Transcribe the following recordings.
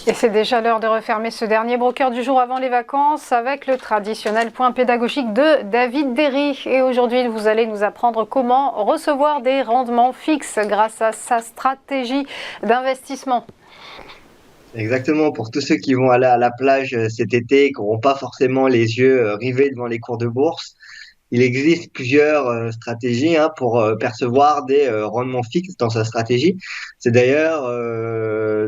Et c'est déjà l'heure de refermer ce dernier broker du jour avant les vacances avec le traditionnel point pédagogique de David Derry. Et aujourd'hui, vous allez nous apprendre comment recevoir des rendements fixes grâce à sa stratégie d'investissement. Exactement, pour tous ceux qui vont aller à la plage cet été et qui n'auront pas forcément les yeux rivés devant les cours de bourse, il existe plusieurs stratégies pour percevoir des rendements fixes dans sa stratégie. C'est d'ailleurs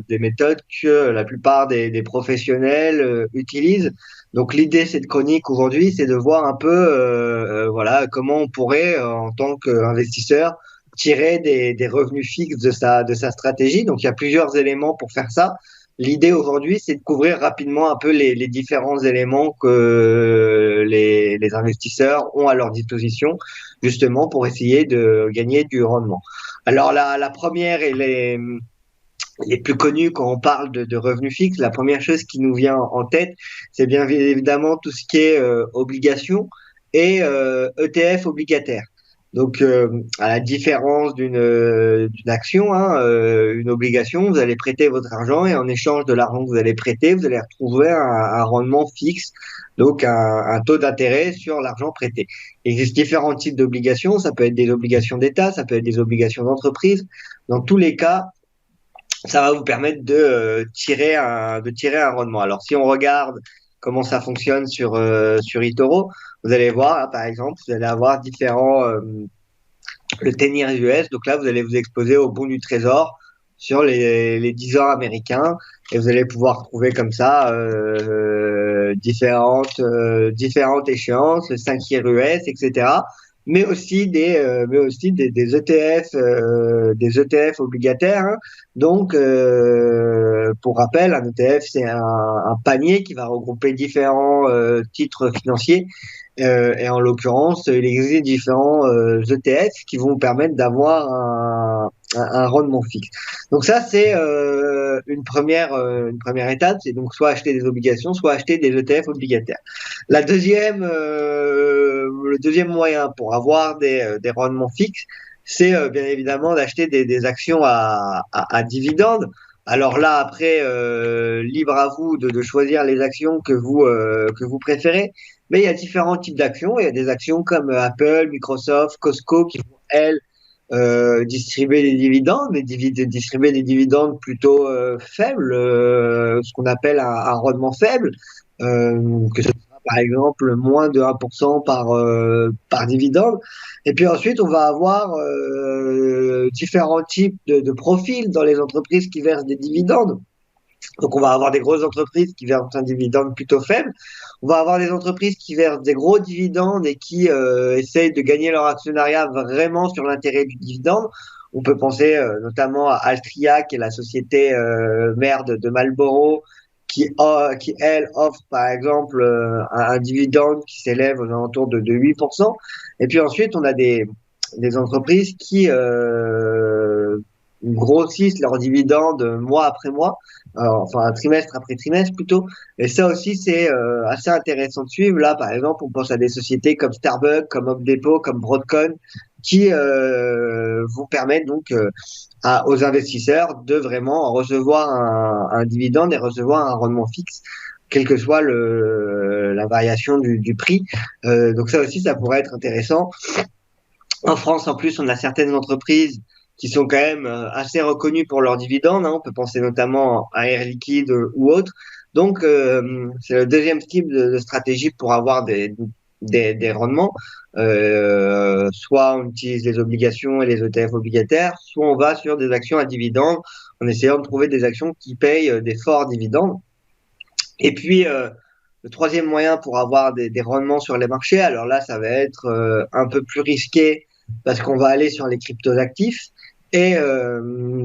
des méthodes que la plupart des professionnels utilisent. Donc l'idée de cette chronique aujourd'hui, c'est de voir un peu voilà, comment on pourrait, en tant qu'investisseur, tirer des revenus fixes de sa stratégie. Donc il y a plusieurs éléments pour faire ça. L'idée aujourd'hui, c'est de couvrir rapidement un peu les différents éléments que les investisseurs ont à leur disposition, justement pour essayer de gagner du rendement. Alors la première et les plus connues quand on parle de revenus fixes, la première chose qui nous vient en tête, c'est bien évidemment tout ce qui est obligations et ETF obligataires. Donc, à la différence d'une action, une obligation, vous allez prêter votre argent et en échange de l'argent que vous allez prêter, vous allez retrouver un rendement fixe, donc un taux d'intérêt sur l'argent prêté. Il existe différents types d'obligations. Ça peut être des obligations d'État, ça peut être des obligations d'entreprise. Dans tous les cas, ça va vous permettre de tirer un rendement. Alors, si on regarde comment ça fonctionne sur eToro, vous allez voir, là, par exemple, vous allez avoir différents le 10-year US. Donc là, vous allez vous exposer au bon du trésor sur les 10 ans américains et vous allez pouvoir trouver comme ça différentes échéances, le 5-year US, etc. Mais aussi des ETF, des ETF obligataires. Donc, pour rappel, un ETF, c'est un panier qui va regrouper différents titres financiers. Et en l'occurrence, il existe différents ETF qui vont vous permettre d'avoir un rendement fixe. Donc ça, c'est une première étape, c'est donc soit acheter des obligations, soit acheter des ETF obligataires. Le deuxième moyen pour avoir des rendements fixes, c'est bien évidemment d'acheter des actions à dividendes. Alors là, après, libre à vous de choisir les actions que vous préférez. Mais il y a différents types d'actions. Il y a des actions comme Apple, Microsoft, Costco qui vont, elles, distribuer des dividendes, mais distribuer des dividendes plutôt faibles, ce qu'on appelle un rendement faible, que ce soit par exemple moins de 1% par dividende. Et puis ensuite, on va avoir différents types de profils dans les entreprises qui versent des dividendes. Donc, on va avoir des grosses entreprises qui versent un dividende plutôt faible. On va avoir des entreprises qui versent des gros dividendes et qui essayent de gagner leur actionnariat vraiment sur l'intérêt du dividende. On peut penser notamment à Altria, qui est la société mère de Marlboro, qui, elle, offre par exemple un dividende qui s'élève aux alentours de 8%. Et puis ensuite, on a des entreprises qui grossissent leurs dividendes mois après mois, enfin trimestre après trimestre plutôt. Et ça aussi, c'est assez intéressant de suivre. Là, par exemple, on pense à des sociétés comme Starbucks, comme Home Depot, comme Broadcom, qui vont permettre donc aux investisseurs de vraiment recevoir un dividende et recevoir un rendement fixe, quelle que soit la variation du prix. Donc ça aussi, ça pourrait être intéressant. En France, en plus, on a certaines entreprises qui sont quand même assez reconnues pour leurs dividendes. On peut penser notamment à Air Liquide ou autres. Donc, c'est le deuxième type de stratégie pour avoir des rendements. Soit on utilise les obligations et les ETF obligataires, soit on va sur des actions à dividendes en essayant de trouver des actions qui payent des forts dividendes. Et puis, le troisième moyen pour avoir des rendements sur les marchés, alors là, ça va être un peu plus risqué parce qu'on va aller sur les cryptos actifs et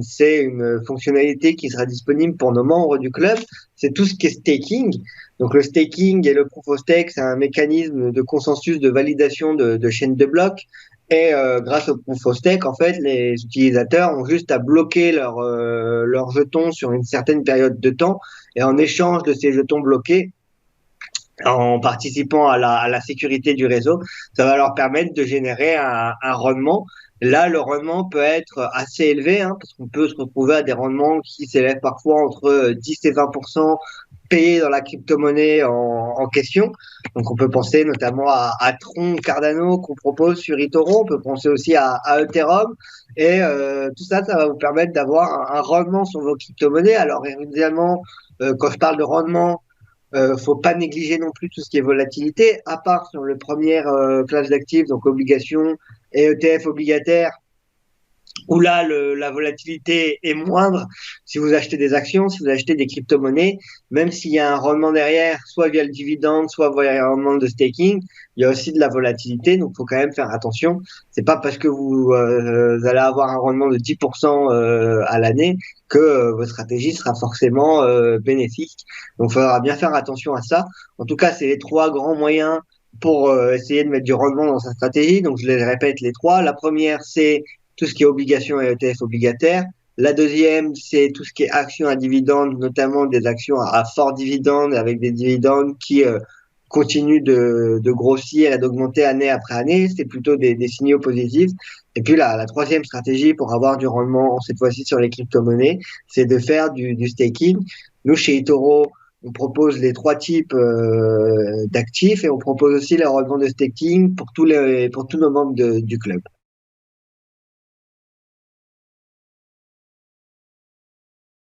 c'est une fonctionnalité qui sera disponible pour nos membres du club. C'est tout ce qui est staking. Donc le staking et le proof of stake, c'est un mécanisme de consensus de validation de chaînes de blocs. Et grâce au proof of stake, en fait, les utilisateurs ont juste à bloquer leurs jetons sur une certaine période de temps. Et en échange de ces jetons bloqués, en participant à la sécurité du réseau, ça va leur permettre de générer un rendement Là, le rendement peut être assez élevé, hein, parce qu'on peut se retrouver à des rendements qui s'élèvent parfois entre 10 et 20% payés dans la crypto-monnaie en question. Donc, on peut penser notamment à Tron, Cardano qu'on propose sur eToro. On peut penser aussi à Ethereum. Et tout ça, ça va vous permettre d'avoir un rendement sur vos crypto-monnaies. Alors, évidemment, quand je parle de rendement, faut pas négliger non plus tout ce qui est volatilité, à part sur le premier classe d'actifs, donc obligations et ETF obligataires, où là, la volatilité est moindre si vous achetez des actions, si vous achetez des crypto-monnaies, même s'il y a un rendement derrière, soit via le dividende, soit via un rendement de staking, il y a aussi de la volatilité, donc il faut quand même faire attention. C'est pas parce que vous allez avoir un rendement de 10% à l'année que votre stratégie sera forcément bénéfique. Donc il faudra bien faire attention à ça. En tout cas, c'est les trois grands moyens pour essayer de mettre du rendement dans sa stratégie. Donc je les répète les trois. La première, c'est tout ce qui est obligations et ETF obligataires. La deuxième, c'est tout ce qui est actions à dividendes, notamment des actions à fort dividende avec des dividendes qui continuent de grossir et d'augmenter année après année. C'est plutôt des signaux positifs. Et puis la troisième stratégie pour avoir du rendement, cette fois-ci sur les crypto-monnaies, c'est de faire du staking. Nous, chez eToro, on propose les trois types d'actifs et on propose aussi les rendements de staking pour tous nos membres du club.